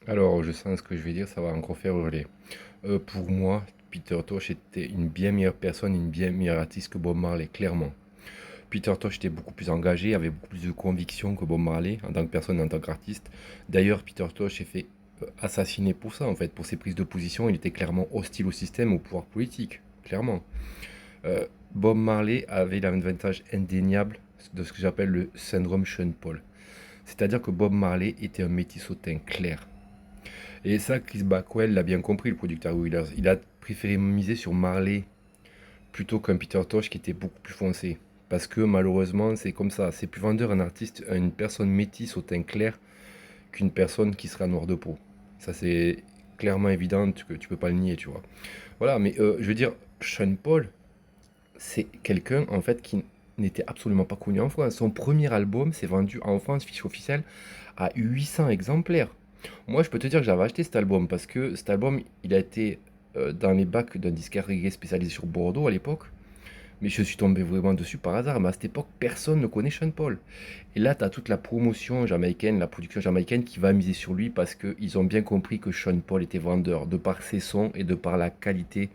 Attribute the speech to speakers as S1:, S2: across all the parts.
S1: Alors, je sens ce que je vais dire, ça va encore faire hurler. Pour moi, Peter Tosh était une bien meilleure personne, une bien meilleure artiste que Bob Marley, clairement. Peter Tosh était beaucoup plus engagé, avait beaucoup plus de conviction que Bob Marley en tant que personne, en tant qu'artiste. D'ailleurs, Peter Tosh s'est fait assassiner pour ça, en fait, pour ses prises de position. Il était clairement hostile au système, au pouvoir politique, clairement. Euh, Bob Marley avait l'avantage indéniable de ce que j'appelle le syndrome Sean Paul. C'est-à-dire que Bob Marley était un métis au teint clair. Et ça, Chris Blackwell l'a bien compris, le producteur Wheelers. Il a préféré miser sur Marley plutôt qu'un Peter Tosh qui était beaucoup plus foncé. Parce que malheureusement, c'est comme ça. C'est plus vendeur un artiste, une personne métisse au teint clair qu'une personne qui sera noire de peau. Ça, c'est clairement évident que tu peux pas le nier, tu vois. Voilà, mais je veux dire, Sean Paul, c'est quelqu'un en fait qui n'était absolument pas connu en France. Son premier album s'est vendu en France, fiche officielle, à 800 exemplaires. Moi, je peux te dire que j'avais acheté cet album parce que cet album, il a été dans les bacs d'un disquaire reggae spécialisé sur Bordeaux à l'époque. Mais je suis tombé vraiment dessus par hasard. Mais à cette époque, personne ne connaît Sean Paul. Et là, tu as toute la promotion jamaïcaine, la production jamaïcaine qui va miser sur lui parce qu'ils ont bien compris que Sean Paul était vendeur de par ses sons et de par la qualité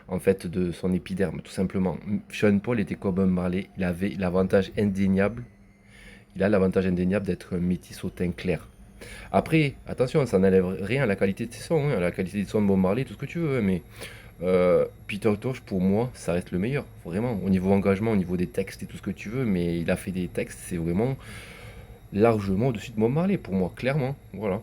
S1: en fait de son épiderme, tout simplement. Sean Paul était comme un Marley. Il avait l'avantage indéniable. Il a l'avantage indéniable d'être un métis au teint clair. Après, attention, ça n'enlève rien à la qualité de ses sons, hein, à la qualité des sons de Bob Marley, tout ce que tu veux, hein, mais Peter Tosh, pour moi, ça reste le meilleur, vraiment, au niveau engagement, au niveau des textes et tout ce que tu veux, mais il a fait des textes, c'est vraiment largement au-dessus de Bob Marley, pour moi, clairement, voilà.